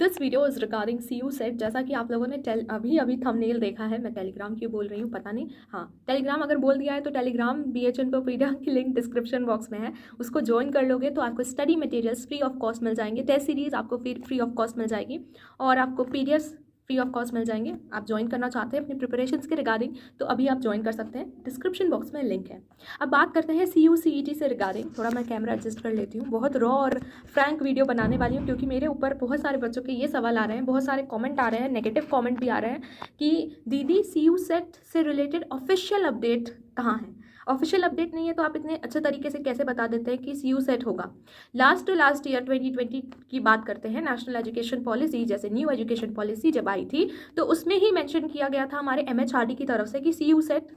This video is regarding CU set. जैसा कि आप लोगों ने अभी थंबनेल देखा है, मैं टेलीग्राम क्यों बोल रही हूँ पता नहीं। हाँ, टेलीग्राम अगर बोल दिया है तो टेलीग्राम BH इन्फोपीडिया की लिंक डिस्क्रिप्शन बॉक्स में है, उसको ज्वाइन कर लोगे तो आपको study materials free of cost मिल जाएंगे। टेस्ट सीरीज़ आपको फ्री ऑफ कॉस्ट मिल जाएगी और आपको PDFs फ्री ऑफ कॉस्ट मिल जाएंगे। आप ज्वाइन करना चाहते हैं अपनी प्रिपरेशंस के रिगार्डिंग तो अभी आप ज्वाइन कर सकते हैं, डिस्क्रिप्शन बॉक्स में लिंक है। अब बात करते हैं CU CET से रिगार्डिंग। थोड़ा मैं कैमरा एडजस्ट कर लेती हूँ, बहुत रॉ और फ्रैंक वीडियो बनाने वाली हूँ क्योंकि मेरे ऊपर बहुत सारे बच्चों के ये सवाल आ रहे हैं, बहुत सारे कमेंट आ रहे हैं, नेगेटिव कमेंट भी आ रहे हैं कि दीदी CU सेट से रिलेटेड ऑफिशियल अपडेट कहाँ है। ऑफिशियल अपडेट नहीं है तो आप इतने अच्छे तरीके से कैसे बता देते हैं कि CU सेट होगा। लास्ट टू लास्ट ईयर 2020 की बात करते हैं, नेशनल एजुकेशन पॉलिसी जैसे न्यू एजुकेशन पॉलिसी जब आई थी तो उसमें ही मेंशन किया गया था हमारे MHRD की तरफ से कि CU सेट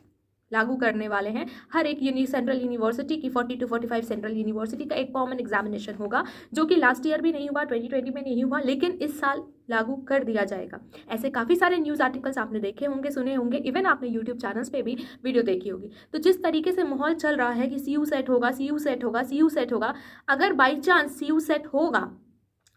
लागू करने वाले हैं। हर एक सेंट्रल यूनिवर्सिटी की 40 to 45 सेंट्रल यूनिवर्सिटी का एक कॉमन एग्जामिनेशन होगा, जो कि लास्ट ईयर भी नहीं हुआ, 2020 में नहीं हुआ, लेकिन इस साल लागू कर दिया जाएगा। ऐसे काफ़ी सारे न्यूज़ आर्टिकल्स आपने देखे होंगे, सुने होंगे, इवन आपने यूट्यूब चैनल्स पे भी वीडियो देखी होगी। तो जिस तरीके से माहौल चल रहा है कि CU सेट होगा, CU सेट होगा, CU सेट होगा, अगर बाई चांस CU सेट होगा,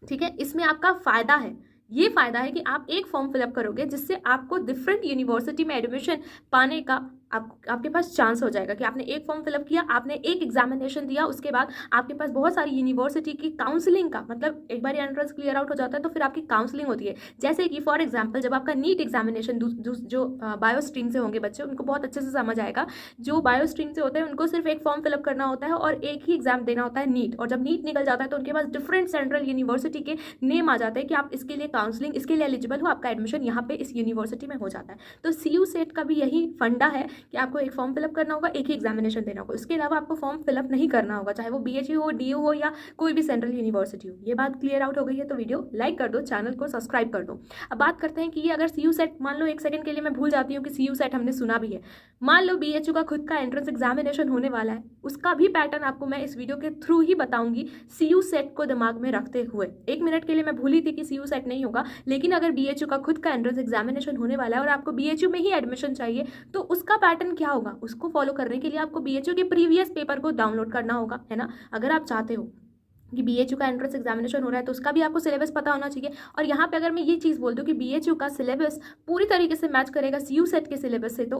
ठीक है, इसमें आपका फ़ायदा है। ये फ़ायदा है कि आप एक फॉर्म फिलअप करोगे जिससे आपको डिफरेंट यूनिवर्सिटी में एडमिशन पाने का आपके पास चांस हो जाएगा कि आपने एक फॉर्म फिलअप किया, आपने एक एग्जामिनेशन दिया, उसके बाद आपके पास बहुत सारी यूनिवर्सिटी की काउंसलिंग का, मतलब एक बार एंट्रेंस क्लियर आउट हो जाता है तो फिर आपकी काउंसलिंग होती है। जैसे कि फॉर एग्जांपल जब आपका नीट एग्जामिनेशन जो बायो स्ट्रीम से होंगे बच्चे, उनको बहुत अच्छे से समझ आएगा। जो बायो स्ट्रीम से होते हैं उनको सिर्फ एक फॉर्म फिलअप करना होता है और एक ही एग्जाम देना होता है नीट, और जब नीट निकल जाता है तो उनके पास डिफरेंट सेंट्रल यूनिवर्सिटी के नेम आ जाते हैं कि आप इसके लिए काउंसलिंग, इसके लिए एलिजिबल हो, आपका एडमिशन यहाँ पे इस यूनिवर्सिटी में हो जाता है। तो CU सेट का भी यही फंडा है कि आपको एक फॉर्म फिलअप करना होगा, एक ही एग्जामिनेशन देना होगा, उसके अलावा आपको फॉर्म फिलअप नहीं करना होगा, चाहे वो BHU हो, DU हो या कोई भी सेंट्रल यूनिवर्सिटी हो। ये बात क्लियर आउट हो गई है तो वीडियो लाइक कर दो, चैनल को सब्सक्राइब कर दो। अब बात करते हैं कि ये अगर CU सेट, मान लो एक सेकंड के लिए मैं भूल जाती हूँ कि CU सेट हमने सुना भी है, मान लो BHU का खुद का एंट्रेंस एग्जामिनेशन होने वाला है, उसका भी पैटर्न आपको मैं इस वीडियो के थ्रू ही बताऊंगी CU सेट को दिमाग में रखते हुए। एक मिनट के लिए मैं भूली थी कि CU सेट नहीं होगा, लेकिन अगर BHU का खुद का एंट्रेंस एग्जामिनेशन होने वाला है और आपको BHU में ही एडमिशन चाहिए तो उसका पैटर्न क्या होगा, उसको फॉलो करने के लिए आपको BHU के प्रीवियस पेपर को डाउनलोड करना होगा, है ना। अगर आप चाहते हो कि BHU का एंट्रेंस एग्जामिनेशन हो रहा है तो उसका भी आपको सिलेबस पता होना चाहिए। और यहाँ पे अगर मैं ये चीज़ बोल दूँ कि BHU का सिलेबस पूरी तरीके से मैच करेगा CU सेट के सिलेबस से, तो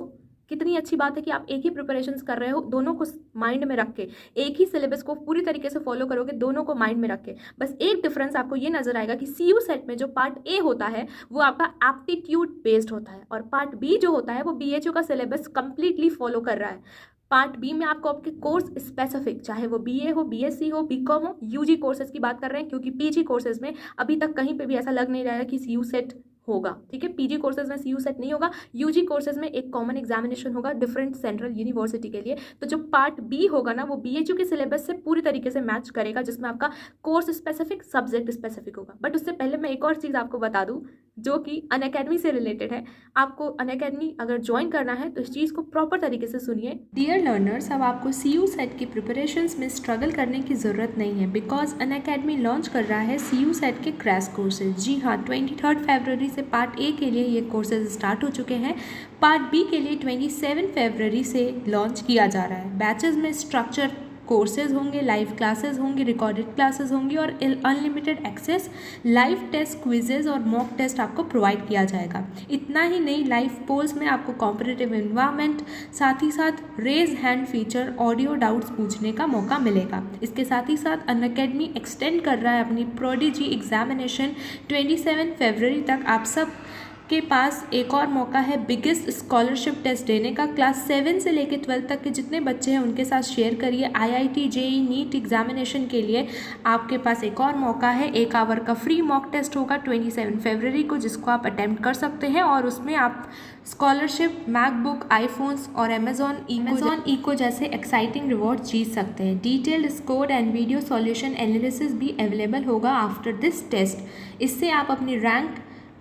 कितनी अच्छी बात है कि आप एक ही प्रिपरेशंस कर रहे हो, दोनों को माइंड में रख के, एक ही सिलेबस को पूरी तरीके से फॉलो करोगे, दोनों को माइंड में रख के। बस एक डिफरेंस आपको ये नजर आएगा कि CU सेट में जो पार्ट A होता है वो आपका एप्टीट्यूड बेस्ड होता है और पार्ट B जो होता है वो BHU का सिलेबस कंप्लीटली फॉलो कर रहा है। पार्ट B में आपको आपके कोर्स स्पेसिफिक, चाहे वो BA हो, BSc हो, BCom हो, UG कोर्सेज की बात कर रहे हैं क्योंकि PG कोर्सेज में अभी तक कहीं पे भी ऐसा लग नहीं रहा है कि CU सेट होगा, ठीक है। PG कोर्सेज में CU सेट नहीं होगा, UG कोर्सेज में एक कॉमन एग्जामिनेशन होगा डिफरेंट सेंट्रल यूनिवर्सिटी के लिए। तो जो पार्ट B होगा ना वो BHU के सिलेबस से पूरी तरीके से मैच करेगा, जिसमें आपका कोर्स स्पेसिफिक, सब्जेक्ट स्पेसिफिक होगा। बट उससे पहले मैं एक और चीज़ आपको बता दूँ जो कि अनअकैडमी से रिलेटेड है। आपको अनअकैडमी अगर ज्वाइन करना है तो इस चीज़ को प्रॉपर तरीके से सुनिए। डियर लर्नर्स, अब आपको CU सेट की प्रिपरेशंस में स्ट्रगल करने की ज़रूरत नहीं है, बिकॉज अनअकैडमी लॉन्च कर रहा है CU सेट के क्रैश कोर्सेज। जी हाँ, 23 फरवरी से पार्ट A के लिए ये कोर्सेज स्टार्ट हो चुके हैं, पार्ट B के लिए 27 फरवरी से लॉन्च किया जा रहा है। बैचेज में स्ट्रक्चर कोर्सेज होंगे, लाइव क्लासेस होंगी, रिकॉर्डेड क्लासेस होंगी और unlimited access, live test, quizzes और मॉक टेस्ट आपको प्रोवाइड किया जाएगा। इतना ही नहीं, लाइव पोल्स में आपको कॉम्पिटिटिव एनवायरनमेंट, साथ ही साथ raise hand feature, audio doubts पूछने का मौका मिलेगा। इसके साथ ही साथ अनअकैडमी एक्सटेंड कर रहा है अपनी प्रोडिजी एग्जामिनेशन 27 फरवरी तक। आप सब के पास एक और मौका है बिगेस्ट स्कॉलरशिप टेस्ट देने का। क्लास 7 से लेकर 12 तक के जितने बच्चे हैं उनके साथ शेयर करिए। IIT JEE नीट एग्जामिनेशन के लिए आपके पास एक और मौका है, 1 आवर का फ्री मॉक टेस्ट होगा 27 फरवरी को, जिसको आप अटेम्प्ट कर सकते हैं और उसमें आप स्कॉलरशिप, मैकबुक, आईफोन्स और अमेजॉन इको जैसे एक्साइटिंग रिवॉर्ड जीत सकते हैं। Detailed score and video solution analysis भी अवेलेबल होगा आफ्टर दिस टेस्ट। इससे आप अपनी रैंक,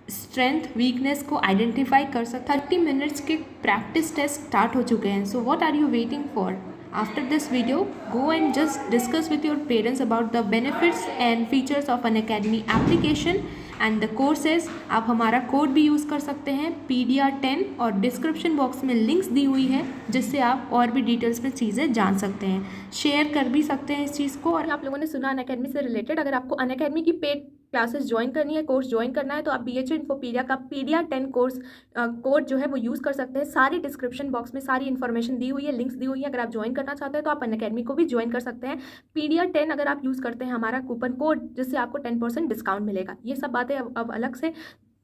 स्ट्रेंथ, वीकनेस को आइडेंटिफाई कर सकते। 30 मिनट्स के प्रैक्टिस टेस्ट स्टार्ट हो चुके हैं। So what are you waiting for? After this video go and just discuss with your parents about the benefits and features of Unacademy application and the courses। आप हमारा code भी use कर सकते हैं PDR10 और डिस्क्रिप्शन बॉक्स में links दी हुई है जिससे आप और भी डिटेल्स में चीज़ें जान सकते हैं, शेयर कर भी सकते हैं इस चीज़ को। और आप लोगों ने सुना अनअकैडमी से रिलेटेड, अगर आपको अनअकैडमी की पेड क्लासेस ज्वाइन करनी है, कोर्स ज्वाइन करना है, तो आप BHU इन्फोपीडिया का पीडिया 10 कोर्स कोड जो है वो यूज़ कर सकते हैं। सारी डिस्क्रिप्शन बॉक्स में सारी इन्फॉर्मेशन दी हुई है, लिंक्स दी हुई है। अगर आप ज्वाइन करना चाहते हैं तो आप अनअकैडमी को भी ज्वाइन कर सकते हैं। पीडिया 10 अगर आप यूज़ करते हैं हमारा कूपन कोड, जिससे आपको 10% डिस्काउंट मिलेगा। ये सब बातें अब अलग से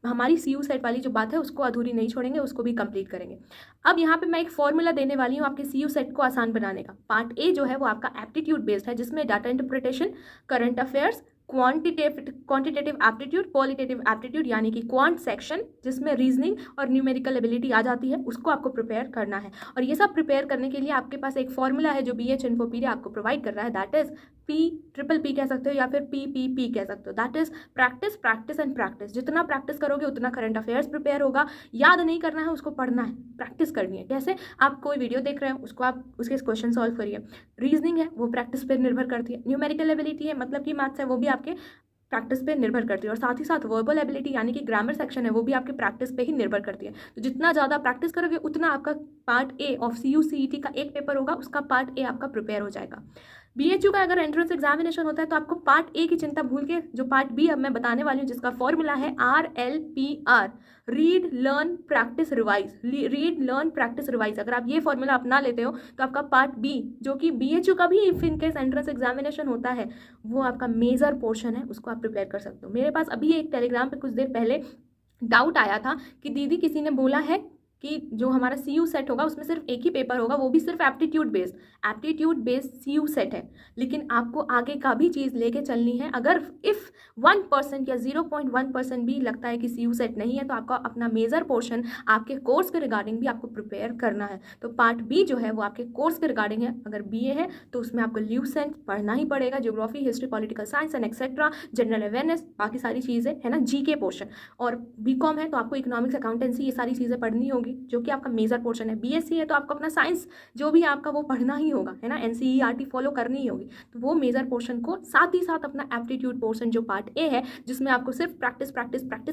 हमारी CU सेट वाली जो बात है उसको अधूरी नहीं छोड़ेंगे, उसको भी कंप्लीट करेंगे। अब यहाँ पे मैं एक फॉर्मूला देने वाली हूँ आपके CU सेट को आसान बनाने का। पार्ट ए जो है वो आपका एप्टीट्यूड बेस्ड है, जिसमें data interpretation, current affairs, quantitative aptitude, qualitative aptitude यानी कि क्वांट सेक्शन, जिसमें रीजनिंग और न्यूमेरिकल एबिलिटी आ जाती है, उसको आपको प्रिपेयर करना है। और ये सब प्रिपेयर करने के लिए आपके पास एक फॉर्मूला है जो BH इन्फोपीडिया आपको प्रोवाइड कर रहा है, दैट इज P कह सकते हो या फिर PPP कह सकते हो, that is practice, practice and practice. जितना प्रैक्टिस करोगे उतना करंट अफेयर्स प्रिपेयर होगा। याद नहीं करना है, उसको पढ़ना है, प्रैक्टिस करनी है। कैसे? आप कोई वीडियो देख रहे हो, उसको आप उसके क्वेश्चन सॉल्व करिए। रीजनिंग है वो प्रैक्टिस पर निर्भर करती है। न्यूमेरिकल एबिलिटी है, मतलब कि मैथ्स है, वो भी आपके प्रैक्टिस पे निर्भर करती है। और साथ ही साथ वर्बल एबिलिटी यानी कि ग्रामर सेक्शन है, वो भी आपके प्रैक्टिस पे ही निर्भर करती है। तो जितना ज़्यादा प्रैक्टिस करोगे उतना आपका part A of CU CET का एक पेपर होगा, उसका पार्ट ए आपका प्रिपेयर हो जाएगा। BHU का अगर एंट्रेंस एग्जामिनेशन होता है तो आपको पार्ट ए की चिंता भूल के जो पार्ट बी अब मैं बताने वाली हूँ, जिसका फॉर्मूला है RLPR, read learn practice revise. Read learn practice revise, अगर आप ये फॉर्मूला अपना लेते हो तो आपका पार्ट बी, जो कि BHU का भी if in case entrance examination होता है, वो आपका मेजर पोर्शन है, उसको आप प्रिपेयर कर सकते हो। मेरे पास अभी एक टेलीग्राम पे कुछ देर पहले डाउट आया था कि दीदी किसी ने बोला है कि जो हमारा CU सेट होगा उसमें सिर्फ एक ही पेपर होगा, वो भी सिर्फ एप्टीट्यूड बेस्ड CU सेट है, लेकिन आपको आगे का भी चीज़ लेके चलनी है। अगर इफ़ 1% या 0.1% भी लगता है कि CU सेट नहीं है, तो आपका अपना मेजर पोर्शन आपके कोर्स के रिगार्डिंग भी आपको प्रिपेयर करना है। तो पार्ट बी जो है वो आपके कोर्स के रिगार्डिंग है। अगर BA है तो उसमें आपको ल्यूसेंट पढ़ना ही पड़ेगा, geography, history, political science and etcetera, general awareness, बाकी सारी चीज़ें है ना, GK पोर्शन। और BCom है तो आपको इकोनॉमिक्स, अकाउंटेंसी, ये सारी चीज़ें पढ़नी होगी, जो कि आपका मेजर पोर्शन है। BSc है तो आपको अपना साइंस जो भी आपका वो पढ़ना ही होगा, है ना, NCERT फॉलो करनी ही होगी। तो वो मेजर पोर्शन को साथ ही साथ अपना एप्टीट्यूड पोर्शन जो पार्ट ए है, जिसमें आपको सिर्फ प्रैक्टिस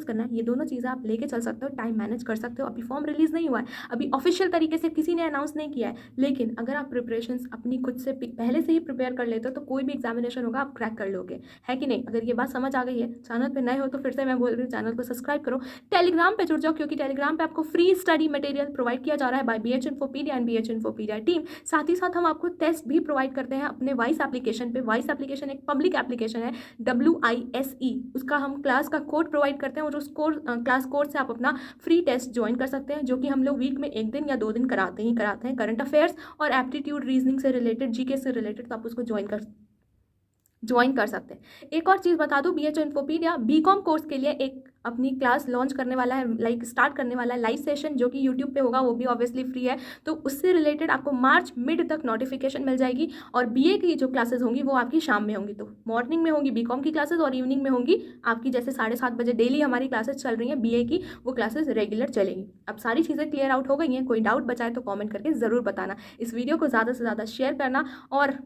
करना है, ये दोनों चीज़ें आप लेके चल सकते हो, टाइम मैनेज कर सकते हो। अभी फॉर्म रिलीज नहीं हुआ है, अभी ऑफिशियल तरीके से किसी ने अनाउंस नहीं किया है, लेकिन अगर आप प्रिपरेशन अपनी खुद से पहले से ही प्रिपेयर कर लेते हो तो कोई भी एग्जामिनेशन होगा आप क्रैक कर लोगे, है कि नहीं। अगर ये बात समझ आ गई है, चैनल पर नए हो तो फिर से मैं बोल रही हूँ, चैनल को सब्सक्राइब करो, टेलीग्राम पे जुड़ जाओ, क्योंकि टेलीग्राम पे आपको फ्री स्टडी मटेरियल प्रोवाइड किया जा रहा है by BH Infopedia and BH Infopedia team. साथ ही साथ हम आपको टेस्ट भी प्रोवाइड करते हैं अपने वाइस एप्लीकेशन पे। वाइस एप्लीकेशन एक पब्लिक एप्लीकेशन है, WISE, उसका हम क्लास का कोड प्रोवाइड करते हैं, और उस क्लास कोड से आप अपना फ्री टेस्ट ज्वाइन कर सकते हैं, जो कि हम लोग वीक में 1 दिन या 2 दिन कराते हैं। करंट अफेयर्स और एप्टीट्यूड, रीजनिंग से रिलेटेड, GK से रिलेटेड, तो आप उसको ज्वाइन कर सकते हैं। एक और चीज़ बता दूं, BH इन्फोपीडिया BCom कोर्स के लिए एक अपनी क्लास लॉन्च करने वाला है, स्टार्ट करने वाला है, लाइव सेशन, जो कि YouTube पे होगा, वो भी ऑब्वियसली फ्री है। तो उससे रिलेटेड आपको मार्च मिड तक नोटिफिकेशन मिल जाएगी। और BA की जो क्लासेस होंगी वो आपकी शाम में होंगी, तो मॉर्निंग में होंगी BCom की क्लासेस और इवनिंग में होंगी आपकी, जैसे 7:30 बजे डेली हमारी क्लासेस चल रही हैं BA की, वो क्लासेस रेगुलर चलेंगी। अब सारी चीज़ें क्लियर आउट हो गई हैं, कोई डाउट बचाए तो कॉमेंट करके ज़रूर बताना। इस वीडियो को ज़्यादा से ज़्यादा शेयर करना, और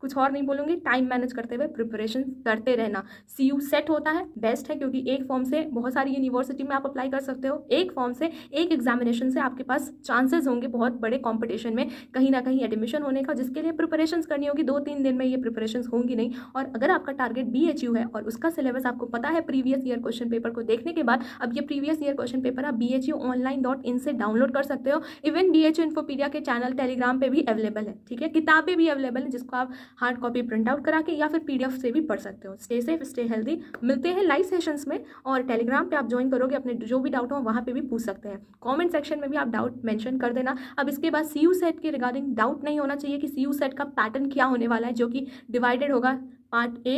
कुछ और नहीं बोलूँगी, टाइम मैनेज करते हुए प्रिपरेशन करते रहना। CU सेट होता है, बेस्ट है, क्योंकि एक फॉर्म से बहुत सारी यूनिवर्सिटी में आप अप्लाई कर सकते हो। एक फॉर्म से, एक एग्जामिनेशन से आपके पास चांसेस होंगे बहुत बड़े कंपटीशन में कहीं ना कहीं एडमिशन होने का, जिसके लिए प्रिपरेशंस करनी होगी। 2-3 दिन में ये प्रिपरेशंस होंगी नहीं। और अगर आपका टारगेट BHU है और उसका सिलेबस आपको पता है प्रीवियस ईयर क्वेश्चन पेपर को देखने के बाद, अब ये प्रीवियस ईयर क्वेश्चन पेपर आप BHUonline.in से डाउनलोड कर सकते हो। इवन BH इन्फोपीडिया के चैनल टेलीग्राम पे भी अवेलेबल है, ठीक है, किताबें भी अवेलेबल है, जिसको आप हार्ड कॉपी प्रिंट आउट करा के या फिर PDF से भी पढ़ सकते हो। Stay safe, stay healthy. मिलते हैं लाइव सेशंस में, और टेलीग्राम पे आप ज्वाइन करोगे, अपने जो भी डाउट हो वहाँ पे भी पूछ सकते हैं। कमेंट सेक्शन में भी आप डाउट मेंशन कर देना। अब इसके बाद CU सेट के रिगार्डिंग डाउट नहीं होना चाहिए कि CU सेट का पैटर्न क्या होने वाला है, जो कि डिवाइडेड होगा, part A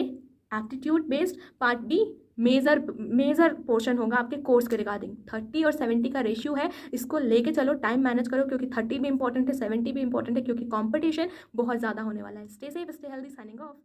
aptitude based, part B major portion होगा आपके कोर्स के रिगार्डिंग। 30 और 70 का रेशियो है, इसको लेके चलो, टाइम मैनेज करो, क्योंकि 30 भी इंपॉर्टेंट है, 70 भी इंपॉर्टेंट है, क्योंकि कंपटीशन बहुत ज़्यादा होने वाला है। Stay safe, stay healthy, signing off.